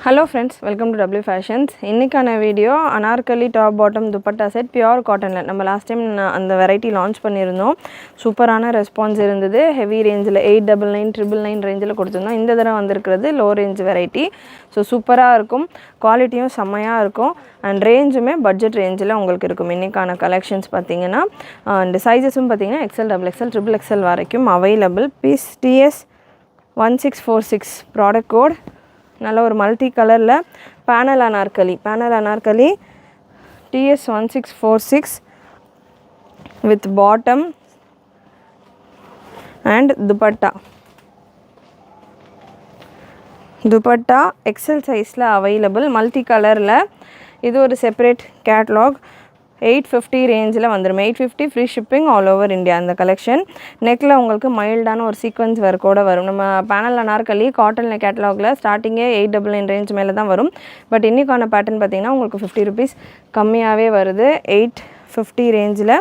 Hello friends, welcome to W Fashions. இன்னைக்கான video Anarkali top bottom dupatta set pure காட்டன்ல நம்ம last time அந்த variety launch பண்ணியிருந்தோம். சூப்பரான ரெஸ்பான்ஸ் இருந்தது. ஹெவி ரேஞ்சில் 899 ரேஞ்சில் கொடுத்துருந்தோம். இந்த தடவை வந்திருக்கிறது லோ ரேஞ்ச் வெரைட்டி. ஸோ சூப்பராக இருக்கும், குவாலிட்டியும் செம்மையாக இருக்கும் அண்ட் ரேஞ்சுமே பட்ஜெட் ரேஞ்சில் உங்களுக்கு இருக்கும். இன்றைக்கான கலெக்ஷன்ஸ் பார்த்தீங்கன்னா அண்ட் சைஸஸும் பார்த்தீங்கன்னா XL, XXL, XXL வரைக்கும் available. Piece TS 1646 product code. நல்ல ஒரு மல்டி கலரில் panel Anarkali TS 1646 with bottom and dupatta XL சைஸில் அவைலபிள் மல்டி கலரில். இது ஒரு செப்பரேட் கேட்லாக். 850 ரேஞ்சில் வந்துடும். 850 free shipping all over India. அந்த கலெக்ஷன் நெக்கில் உங்களுக்கு மைல்டான ஒரு சீக்வன்ஸ் ஒர்க்கோடு வரும். நம்ம பேனல் அனார்கலி காட்டனில் கேட்லாகில் ஸ்டார்டிங்கே 899 ரேஞ்ச் மேலே தான் வரும். பட் இன்றைக்கான பேட்டர்ன் பார்த்திங்கன்னா உங்களுக்கு 50 ருபீஸ் கம்மியாகவே வருது. 850 ரேஞ்சில்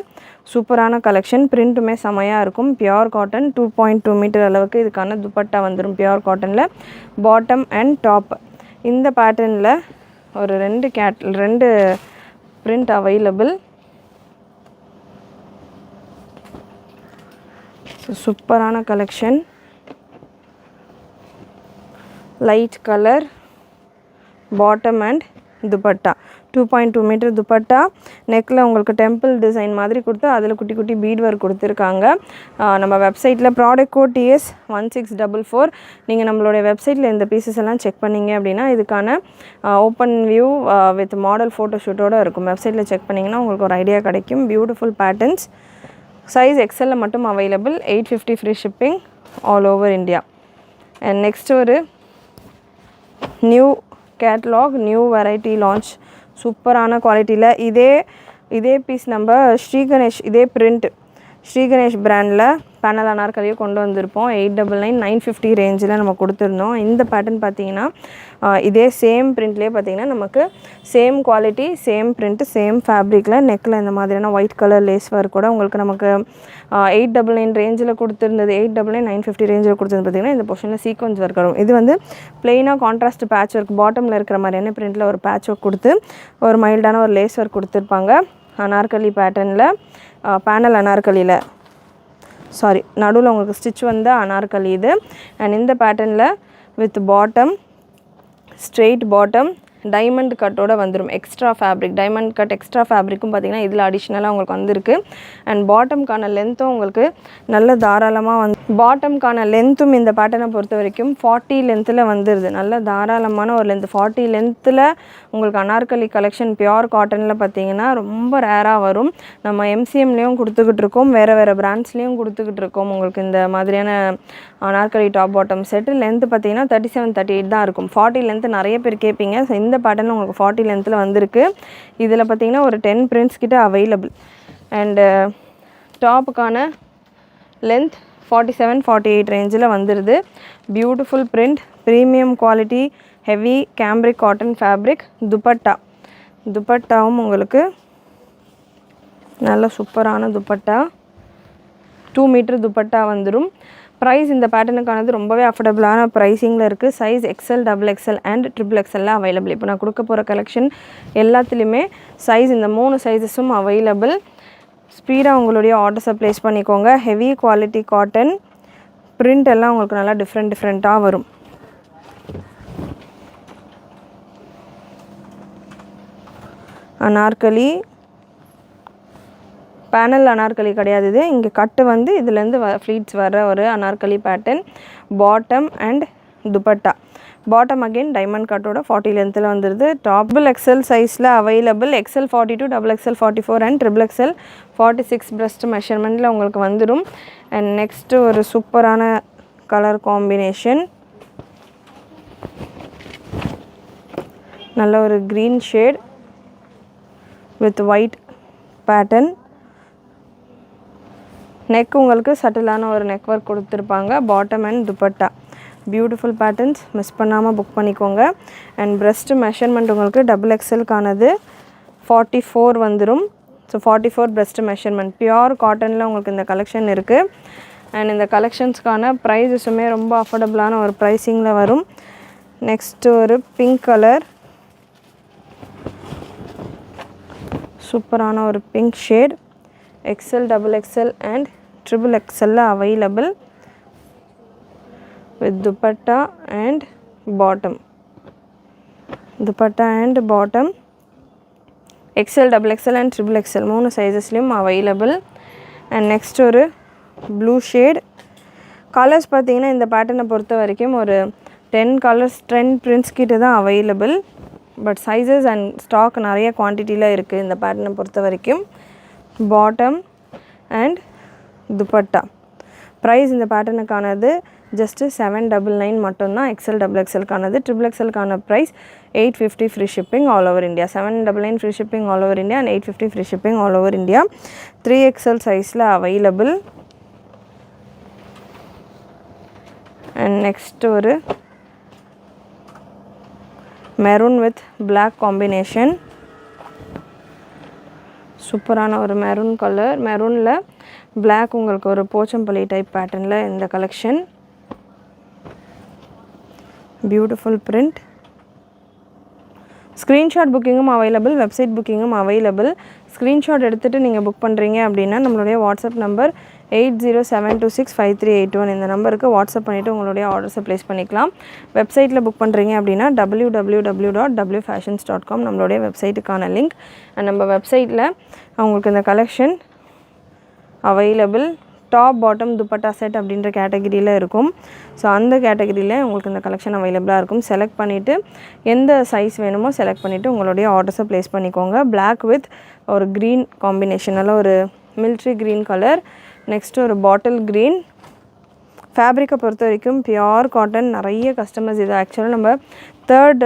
சூப்பரான கலெக்ஷன். பிரிண்ட்டுமே செமையாக இருக்கும். பியோர் காட்டன் 2.2 மீட்டர் அளவுக்கு இதுக்கான துப்பட்டா வந்துடும். பியோர் காட்டனில் பாட்டம் அண்ட் டாப். இந்த பேட்டர்னில் ஒரு ரெண்டு print available. சூப்பரான collection. Light colour bottom and dupatta 2.2 metre dupatta. நெக்கில் உங்களுக்கு டெம்பிள் டிசைன் மாதிரி கொடுத்து அதில் குட்டி குட்டி பீட் ஒர்க் கொடுத்துருக்காங்க. நம்ம வெப்சைட்டில் ப்ராடக்ட் கோட் TS 1644. நீங்கள் நம்மளுடைய வெப்சைட்டில் இந்த பீசஸ் எல்லாம் செக் பண்ணிங்க அப்படின்னா இதுக்கான ஓப்பன் வியூ வித் மாடல் ஃபோட்டோஷூட்டோடு இருக்கும். வெப்சைட்டில் செக் பண்ணிங்கன்னா உங்களுக்கு ஒரு ஐடியா கிடைக்கும். Beautiful patterns. சைஸ் XL மட்டும் available. 850 free shipping all over India. And next ஒரு new catalogue, new variety launch. சூப்பரான குவாலிட்டியில் இதே பீஸ் நம்ம ஸ்ரீகணேஷ், இதே பிரிண்ட் ஸ்ரீகணேஷ் பிராண்டில் பேனல் அனார்கலியை கொண்டு வந்திருப்போம். 899 950 ரேஞ்சில் நம்ம கொடுத்துருந்தோம். இந்த பேட்டர்ன் பார்த்தீங்கன்னா இதே சேம் பிரிண்ட்லேயே பார்த்தீங்கன்னா நமக்கு same quality, same print, same ஃபேப்ரிக்கில் நெக்கில் இந்த மாதிரியான ஒயிட் கலர் லேஸ் ஒர்க் கூட உங்களுக்கு நமக்கு 899 ரேஞ்சில் கொடுத்துருந்தது. 899 950 ரேஞ்சில் கொடுத்துருந்து பார்த்தீங்கன்னா இந்த பொர்ஷனில் சீக்வன்ஸ் ஒர்க் வரும். இது வந்து பிளெயினாக கான்ட்ராஸ்ட் பேட்ச் ஒர்க் பாட்டமில் இருக்கிற மாதிரியான பிரிண்ட்டில் ஒரு பேட்ச் ஒர்க் கொடுத்து ஒரு மைல்டான ஒரு லேஸ் ஒர்க் கொடுத்துருப்பாங்க. அனார்கலி பேட்டர்னில் பேனல் அனார்கலியில் நடுவில் உங்களுக்கு ஸ்டிச் வந்து அனார்கலி இது. அண்ட் இந்த பேட்டர்னில் with bottom, straight bottom, diamond கட்டோடு வந்துடும். Extra fabric, diamond cut extra ஃபேப்ரிக்கும் பார்த்திங்கன்னா இதில் அடிஷ்னலாக உங்களுக்கு வந்திருக்கு. அண்ட் பாட்டம்கான லென்த்தும் உங்களுக்கு நல்ல தாராளமாக பாட்டம்கான லென்த்தும் இந்த பேட்டர்னை பொறுத்த வரைக்கும் 40 லென்த்தில் வந்துடுது. நல்ல தாராளமான ஒரு லென்த். 40 லென்த்தில் உங்களுக்கு அனார்கலி கலெக்ஷன் பியோர் காட்டனில் பார்த்திங்கன்னா ரொம்ப ரேராக வரும். நம்ம MCMலேயும் கொடுத்துக்கிட்டு இருக்கோம், வேறு பிராண்ட்ஸ்லேயும் கொடுத்துக்கிட்டு இருக்கோம். உங்களுக்கு இந்த மாதிரியான Anarkali top bottom set length பார்த்திங்கன்னா 37 38 தான் இருக்கும். 40 லென்த்து நிறைய பேர் கேட்பீங்க. ஸோ இந்த பேட்டர்ன் உங்களுக்கு 40 லென்த்தில் வந்திருக்கு. இதில் பார்த்திங்கன்னா ஒரு 10 பிரிண்ட்ஸ் கிட்ட அவைலபிள். அண்டு டாப்புக்கான லென்த் 47 48 ரேஞ்சில் வந்துடுது. Beautiful print, premium quality, heavy cambric cotton fabric. துப்பட்டாவும் உங்களுக்கு நல்ல சூப்பரான துப்பட்டா. 2 மீட்டர் துப்பட்டா வந்துடும். ப்ரைஸ் இந்த பேட்டர்னுக்கானது ரொம்பவே அஃபோர்டபுளான ப்ரைஸிங்கில் இருக்குது. Size XL, XXL and XXL available. இப்போ நான் கொடுக்க போகிற கலெக்ஷன் எல்லாத்துலேயுமே சைஸ் இந்த 3 சைஸஸும் அவைலபிள். ஸ்பீடாக உங்களுடைய ஆர்டர்ஸை ப்ளேஸ் பண்ணிக்கோங்க. Heavy quality cotton. பிரிண்ட் எல்லாம் உங்களுக்கு நல்லா டிஃப்ரெண்ட்டாக வரும். அனார்கலி பேனல் அனார்கலி கிடையாது இது. இங்கே கட்டு வந்து இதுலேருந்து ஃப்ளீட்ஸ் வர ஒரு Anarkali pattern. Bottom and dupatta. Bottom again diamond கட்டோட 40 லென்த்தில் வந்துடுது. டாப் XL சைஸில் available. XL 42, XXL 44 and XXL 46 breast மெஷர்மெண்ட்டில் உங்களுக்கு வந்துடும். அண்ட் நெக்ஸ்ட்டு ஒரு சூப்பரான கலர் காம்பினேஷன். நல்ல ஒரு green shade with white pattern. Neck உங்களுக்கு சட்டிலான ஒரு நெக் ஒர்க் கொடுத்துருப்பாங்க. Bottom and dupatta. Beautiful patterns. Miss பண்ணாமல் புக் பண்ணிக்கோங்க. அண்ட் பிரஸ்ட் மெஷர்மெண்ட் உங்களுக்கு XXLக்கானது 44 வந்துடும். So 44 breast measurement. பியோர் காட்டனில் உங்களுக்கு இந்த கலெக்ஷன் இருக்குது. அண்ட் இந்த கலெக்ஷன்ஸ்க்கான ப்ரைஸஸுமே ரொம்ப அஃபோர்டபுளான ஒரு ப்ரைஸிங்கில் வரும். நெக்ஸ்ட் ஒரு பிங்க் கலர், சூப்பரான ஒரு pink shade. XL, double XL and triple எக்ஸ்எல்ல available with dupatta and bottom. Dupatta and bottom XL, double XL and triple XL மூணு சைஸஸ்லையும் அவைலபிள். அண்ட் நெக்ஸ்ட் ஒரு ப்ளூ ஷேட். கலர்ஸ் பார்த்தீங்கன்னா இந்த பேட்டர்னை பொறுத்த வரைக்கும் ஒரு 10 கலர்ஸ் 10 பிரிண்ட்ஸ் கிட்ட தான் available. But sizes and stock நிறைய குவான்டிட்டியில் இருக்குது இந்த பேட்டர்னை பொறுத்த வரைக்கும். Bottom and dupatta. ப்ரைஸ் இந்த பேட்டர்னுக்கானது ஜஸ்ட்டு 799 மட்டும்தான். எக்ஸ்எல், டபுள் எக்ஸ்எல்கானது. ட்ரிபிள் எக்ஸ்எல்கான price 850 free shipping all over India. 799 free shipping all over India and 850 free shipping all over India. 3XL சைஸில் அவைலபிள். அண்ட் நெக்ஸ்ட் ஒரு மெரூன் வித் பிளாக் காம்பினேஷன். சூப்பரான ஒரு maroon colour. மெரூனில் black உங்களுக்கு ஒரு Pochampalli type பேட்டர்னில் இந்த கலெக்ஷன். Beautiful print. ஸ்க்ரீன்ஷாட் புக்கிங்கும் available, website புக்கிங்கும் அவைலபிள். ஸ்க்ரீன்ஷாட் எடுத்துகிட்டு நீங்கள் புக் பண்ணுறீங்க அப்படின்னா நம்மளுடைய வாட்ஸ்அப் நம்பர் 8072653881 இந்த நம்பருக்கு வாட்ஸ்அப் பண்ணிவிட்டு உங்களுடைய ஆர்டர்ஸை ப்ளேஸ் பண்ணிக்கலாம். வெப்சைட்டில் புக் பண்ணுறீங்க அப்படின்னா www.wfashions.com நம்மளுடைய வெப்சைட்டுக்கான லிங்க். அண்ட் நம்ம வெப்சைட்டில் அவங்களுக்கு இந்த collection available. Top bottom dupatta set அப்படின்ற கேட்டகிரியில் இருக்கும். ஸோ அந்த கேட்டகிரியில் உங்களுக்கு இந்த கலெக்ஷன் அவைலபிளாக இருக்கும். செலக்ட் பண்ணிவிட்டு எந்த சைஸ் வேணுமோ செலக்ட் பண்ணிவிட்டு உங்களுடைய ஆர்டர்ஸை ப்ளேஸ் பண்ணிக்கோங்க. பிளாக் வித் ஒரு க்ரீன் காம்பினேஷனில் ஒரு மில்ட்ரி க்ரீன் கலர். நெக்ஸ்ட்டு ஒரு பாட்டில் க்ரீன். ஃபேப்ரிக்கை பொறுத்த வரைக்கும் பியோர் காட்டன். நிறைய கஸ்டமர்ஸ் இது ஆக்சுவலாக நம்ம 3rd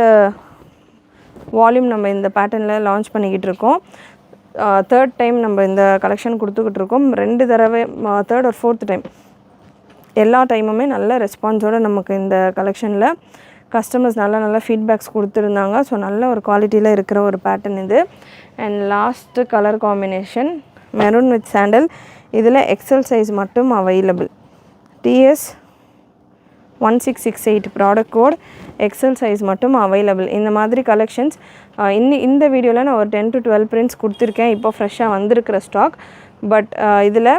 வால்யூம் நம்ம இந்த பேட்டர்னில் லான்ச் பண்ணிக்கிட்டு இருக்கோம். 3rd டைம் நம்ம இந்த கலெக்ஷன் கொடுத்துக்கிட்டு இருக்கோம். 2 தடவை 3rd or 4th டைம். எல்லா டைமுமே நல்ல ரெஸ்பான்ஸோடு நமக்கு இந்த கலெக்ஷனில் கஸ்டமர்ஸ் நல்ல ஃபீட்பேக்ஸ் கொடுத்துருந்தாங்க. ஸோ நல்ல ஒரு குவாலிட்டியில் இருக்கிற ஒரு பேட்டர்ன் இது. And last colour combination maroon with sandal. இதில் எக்ஸல் சைஸ் மட்டும் available. TS 1668 product code. XL size மட்டும் அவைலபிள். இந்த மாதிரி கலெக்ஷன்ஸ் இந்த வீடியோவில் நான் ஒரு 10 to 12 பிரிண்ட்ஸ் கொடுத்துருக்கேன். இப்போ ஃப்ரெஷ்ஷாக வந்திருக்கிற ஸ்டாக். பட் இதில்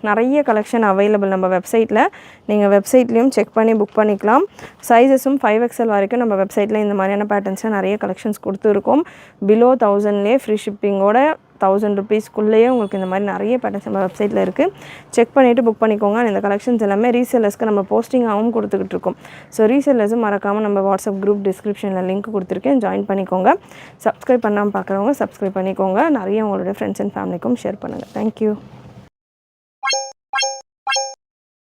நிறைய கலெக்ஷன் அவைலபிள் நம்ம வெப்சைட்டில். நீங்கள் வெப்சைட்லேயும் செக் பண்ணி புக் பண்ணிக்கலாம். சைஸஸும் 5XL வரைக்கும் நம்ம வெப்சைட்டில் இந்த மாதிரியான பேட்டர்ன்ஸில் நிறைய கலெக்ஷன்ஸ் கொடுத்துருக்கோம். பிலோ 1000லேயே ஃப்ரீ ஷிப்பிங்கோட 1000 rupeesக்குள்ளேயே உங்களுக்கு இந்த மாதிரி நிறைய பேட்டர்ன்ஸ் நம்ம வெப்சைட்டில் இருக்குது. செக் பண்ணிவிட்டு புக் பண்ணிக்கோங்க. இந்த கலெக்ஷன்ஸ் எல்லாமே ரீசெல்லர்ஸ்க்கு நம்ம போஸ்டிங்காகவும் கொடுத்துக்கிட்டு இருக்கோம். ஸோ ரீசெல்லர்ஸும் மறக்காமல் நம்ம வாட்ஸ்அப் குரூப் டிஸ்கிரிப்ஷனில் லிங்க் கொடுத்துருக்கேன், ஜாயின் பண்ணிக்கோங்க. சப்ஸ்கிரைப் பண்ணாமல் பார்க்குறவங்க சப்ஸ்கிரைப் பண்ணிக்கோங்க. நிறைய உங்களுடைய ஃப்ரெண்ட்ஸ் அண்ட் ஃபேமிலிக்கும் ஷேர் பண்ணுங்கள். தேங்க்யூ.